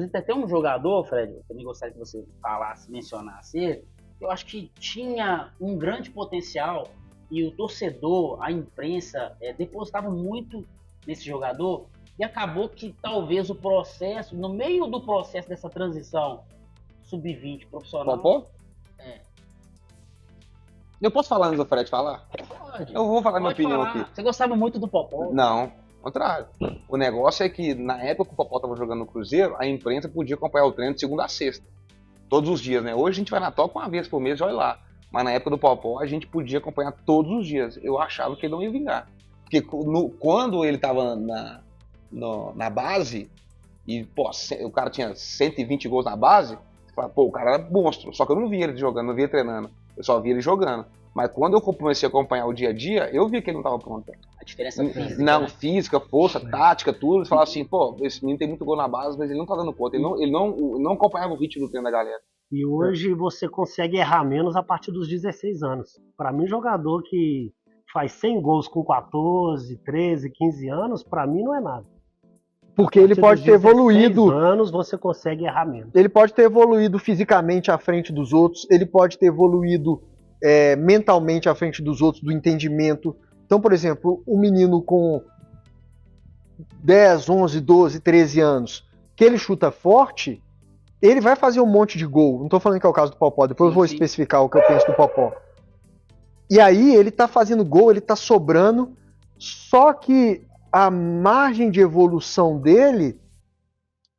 Inclusive, tem até um jogador, Fred, eu também gostaria que você falasse, mencionasse ele, eu acho que tinha um grande potencial e o torcedor, a imprensa, depositava muito nesse jogador e acabou que talvez o processo, no meio do processo dessa transição sub-20 profissional... Popó? Eu posso falar antes do Fred falar? Pode. Eu vou falar minha opinião falar. aqui. Você gostava muito do Popó? Não, ao contrário. O negócio é que na época que o Popó estava jogando no Cruzeiro, a imprensa podia acompanhar o treino de segunda a sexta. Todos os dias, né? Hoje a gente vai na toca uma vez por mês e olha lá. Mas na época do Popó a gente podia acompanhar todos os dias. Eu achava que ele não ia vingar. Porque quando ele estava na base, e pô, o cara tinha 120 gols na base, você fala, pô, o cara era monstro. Só que eu não via ele jogando, não via ele treinando. Eu só via ele jogando. Mas quando eu comecei a acompanhar o dia a dia, eu vi que ele não estava pronto. A diferença física. Não, né? física, força, tática, tudo. Você fala assim, pô, esse menino tem muito gol na base, mas ele não tá dando conta. Ele não acompanhava o ritmo do treino da galera. E hoje você consegue errar menos a partir dos 16 anos. Para mim, jogador que faz 100 gols com 14, 13, 15 anos, para mim não é nada. Porque ele pode ter evoluído. Anos você consegue errar menos. Ele pode ter evoluído fisicamente à frente dos outros, ele pode ter evoluído mentalmente à frente dos outros, do entendimento. Então, por exemplo, um menino com 10, 11, 12, 13 anos, que ele chuta forte, ele vai fazer um monte de gol. Não estou falando que é o caso do Popó, depois eu vou especificar o que eu penso do Popó. E aí ele está fazendo gol, ele está sobrando, só que a margem de evolução dele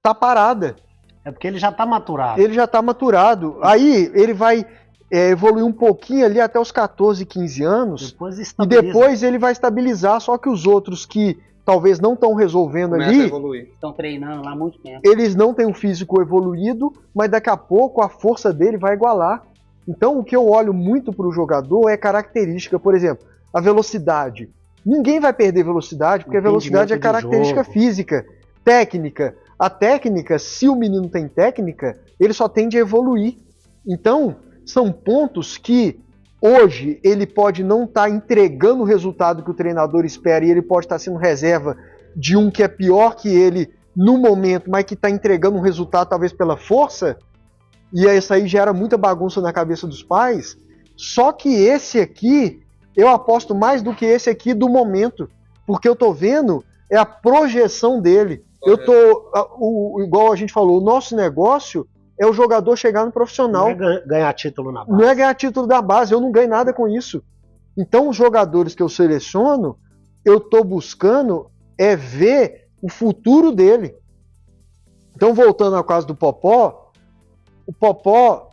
tá parada. É porque ele já está maturado. Ele já está maturado. Aí ele vai evoluir um pouquinho ali até os 14, 15 anos. E depois ele vai estabilizar, só que os outros que talvez não estão resolvendo ali, estão treinando lá há muito tempo. Eles não têm um físico evoluído, mas daqui a pouco a força dele vai igualar. Então o que eu olho muito para o jogador é característica, por exemplo, a velocidade. Ninguém vai perder velocidade, porque a velocidade é característica física. Técnica. A técnica, se o menino tem técnica, ele só tende a evoluir. Então, são pontos que hoje ele pode não estar entregando o resultado que o treinador espera e ele pode estar sendo reserva de um que é pior que ele no momento, mas que está entregando um resultado talvez pela força, e isso aí gera muita bagunça na cabeça dos pais. Só que esse aqui, eu aposto mais do que esse aqui do momento, porque eu tô vendo é a projeção dele. Igual a gente falou, o nosso negócio é o jogador chegar no profissional. Não é ganhar título na base. Não é ganhar título da base, eu não ganho nada com isso. Então os jogadores que eu seleciono, eu tô buscando ver o futuro dele. Então voltando ao caso do Popó, o Popó,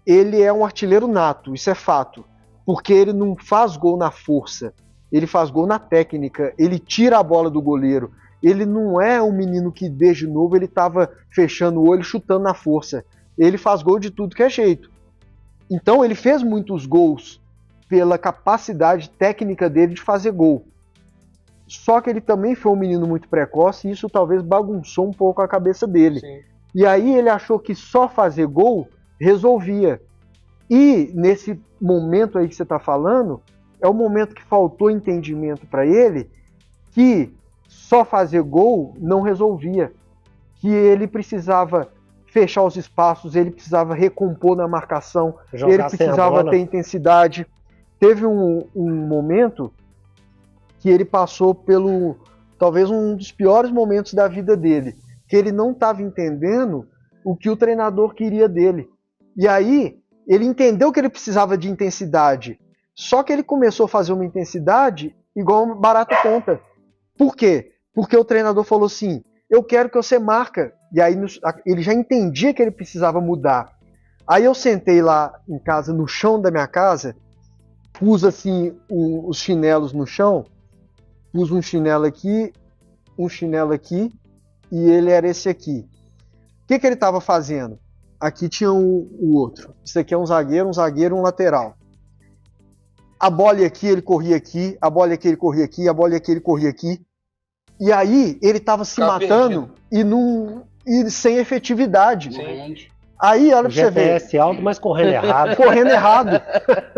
ele é um artilheiro nato, isso é fato. Porque ele não faz gol na força, ele faz gol na técnica, ele tira a bola do goleiro. Ele não é um menino que desde novo ele estava fechando o olho chutando na força. Ele faz gol de tudo que é jeito. Então ele fez muitos gols pela capacidade técnica dele de fazer gol. Só que ele também foi um menino muito precoce e isso talvez bagunçou um pouco a cabeça dele. Sim. E aí ele achou que só fazer gol resolvia. E nesse momento aí que você está falando, é o momento que faltou entendimento para ele que só fazer gol não resolvia. Que ele precisava fechar os espaços, ele precisava recompor na marcação, ele precisava ter intensidade. Teve um momento que ele passou pelo, talvez um dos piores momentos da vida dele, que ele não estava entendendo o que o treinador queria dele. E aí, ele entendeu que ele precisava de intensidade, só que ele começou a fazer uma intensidade igual um barato ponta. Por quê? Porque o treinador falou assim, eu quero que você marca. E aí ele já entendia que ele precisava mudar. Aí eu sentei lá em casa, no chão da minha casa, pus assim os chinelos no chão, pus um chinelo aqui, e ele era esse aqui. O que ele estava fazendo? Aqui tinha o outro. Isso aqui é um zagueiro, um lateral. A bola ia aqui, ele corria aqui, a bola ia aqui, ele corria aqui, a bola ia aqui, ele corria aqui. E aí ele estava se matando e sem efetividade. Sim. Aí, olha pra você ver. GPS alto, mas correndo errado. Correndo errado.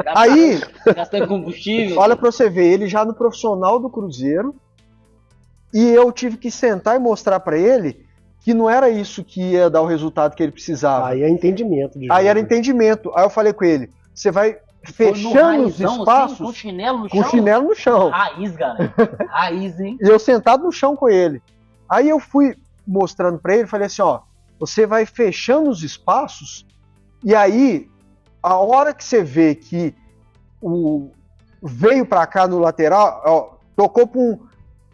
Aí, gastando combustível. Olha pra você ver, ele já no profissional do Cruzeiro, e eu tive que sentar e mostrar pra ele que não era isso que ia dar o resultado que ele precisava. Aí é entendimento. Aí era entendimento. Aí eu falei com ele, você vai fechando os espaços assim, com chinelo no chão? Com chinelo no chão. Raiz, galera. Raiz, hein? E eu sentado no chão com ele. Aí eu fui mostrando para ele, falei assim, ó, você vai fechando os espaços e aí, a hora que você vê que veio para cá no lateral, ó, tocou para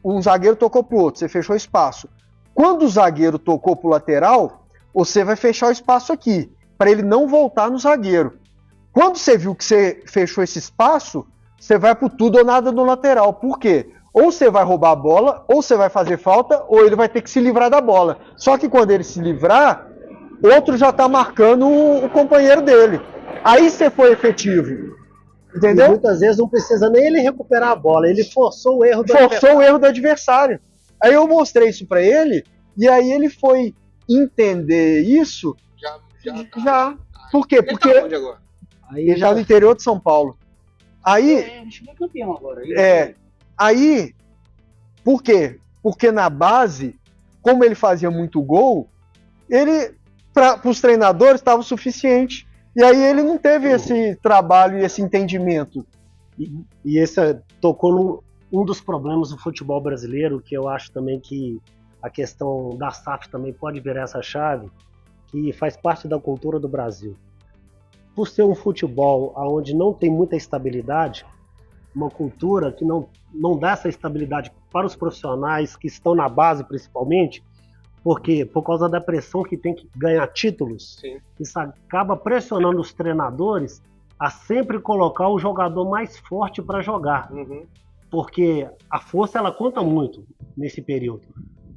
um zagueiro, tocou para o outro, você fechou o espaço. Quando o zagueiro tocou para o lateral, você vai fechar o espaço aqui, para ele não voltar no zagueiro. Quando você viu que você fechou esse espaço, você vai pro tudo ou nada no lateral. Por quê? Ou você vai roubar a bola, ou você vai fazer falta, ou ele vai ter que se livrar da bola. Só que quando ele se livrar, outro já tá marcando o companheiro dele. Aí você foi efetivo. Entendeu? E muitas vezes não precisa nem ele recuperar a bola, ele forçou o erro do adversário. Aí eu mostrei isso pra ele, e aí ele foi entender isso. Já. Por quê? Porque Ele tá onde agora? ele tá no interior de São Paulo. Aí, A gente é campeão agora. Aí, por quê? Porque na base, como ele fazia muito gol, ele, para os treinadores, estava o suficiente. E aí ele não teve esse trabalho e esse entendimento. E esse tocou num dos problemas do futebol brasileiro, que eu acho também que a questão da SAF também pode virar essa chave, que faz parte da cultura do Brasil. Por ser um futebol onde não tem muita estabilidade, uma cultura que não dá essa estabilidade para os profissionais que estão na base principalmente, porque por causa da pressão que tem que ganhar títulos, Sim. isso acaba pressionando os treinadores a sempre colocar o jogador mais forte para jogar, porque a força ela conta muito nesse período.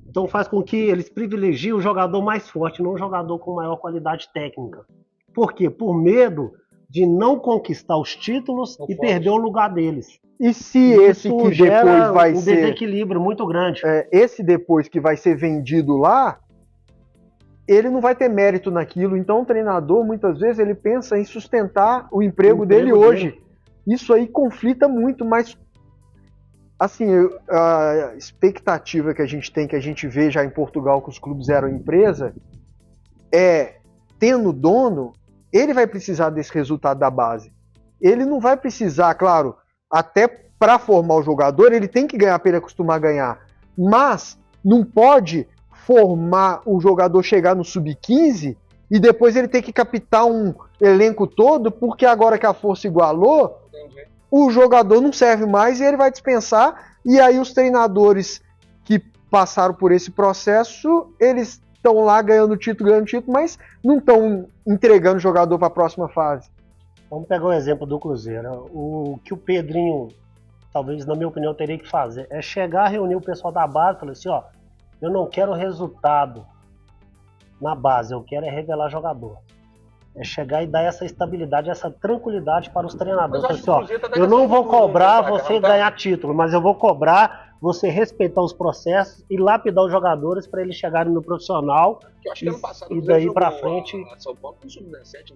Então faz com que eles privilegiem o jogador mais forte, não o jogador com maior qualidade técnica. Por quê? Por medo de não conquistar os títulos e perder o lugar deles. E se esse que depois vai um ser... desequilíbrio muito grande. Esse depois que vai ser vendido lá, ele não vai ter mérito naquilo. Então o treinador, muitas vezes, ele pensa em sustentar o emprego dele hoje. Isso aí conflita muito, mas assim, a expectativa que a gente tem, que a gente vê já em Portugal, que os clubes eram empresa, tendo dono, ele vai precisar desse resultado da base. Ele não vai precisar, claro, até para formar o jogador, ele tem que ganhar para ele acostumar a ganhar. Mas não pode formar o jogador chegar no sub-15 e depois ele ter que captar um elenco todo, porque agora que a força igualou, o jogador não serve mais e ele vai dispensar. E aí os treinadores que passaram por esse processo, eles estão lá ganhando título, mas não estão entregando o jogador para a próxima fase. Vamos pegar um exemplo do Cruzeiro. O que o Pedrinho, talvez, na minha opinião, teria que fazer é chegar, reunir o pessoal da base e falar assim, ó, eu não quero resultado na base, eu quero revelar jogador. É chegar e dar essa estabilidade, essa tranquilidade para os treinadores. Assim, ó, eu não vou cobrar você ganhar título, mas eu vou cobrar você respeitar os processos e lapidar os jogadores para eles chegarem no profissional e daí para frente. São Paulo com sub-17,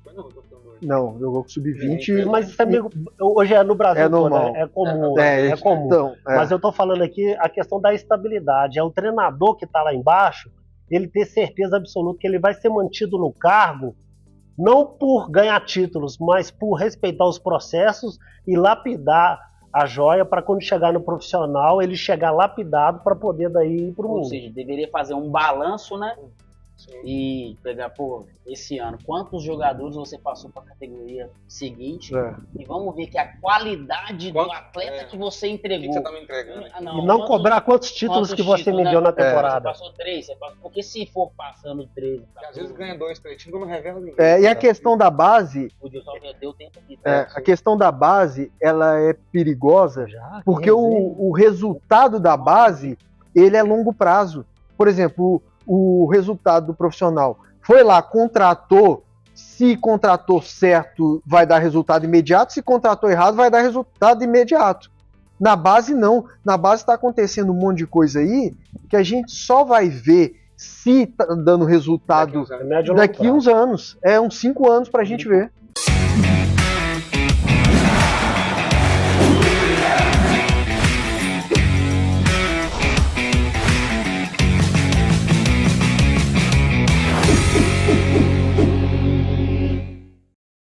não, jogou com sub-20. Mas isso é meio, hoje no Brasil é normal. É comum. É comum. Então, mas eu estou falando aqui a questão da estabilidade. É o treinador que está lá embaixo, ele ter certeza absoluta que ele vai ser mantido no cargo, não por ganhar títulos, mas por respeitar os processos e lapidar a joia para quando chegar no profissional, ele chegar lapidado para poder daí ir pro mundo. Ou seja, deveria fazer um balanço, né? Sim. E pegar, esse ano, quantos jogadores você passou para a categoria seguinte e vamos ver que a qualidade do atleta que você entregou. O que você tá me entregando? E não cobrar quantos títulos que você me deu na temporada. Você passou 3, porque se for passando 3... Às vezes ganha 2, 3 títulos, não revela ninguém. E a questão da base... O Dilson deu tempo aqui. A questão da base, ela é perigosa, porque o resultado da base, ele é longo prazo. Por exemplo, o resultado do profissional foi lá, contratou, se contratou certo, vai dar resultado imediato, se contratou errado, vai dar resultado imediato. Na base, não. Na base está acontecendo um monte de coisa aí que a gente só vai ver se tá dando resultado daqui uns anos. Uns 5 anos para a gente ver.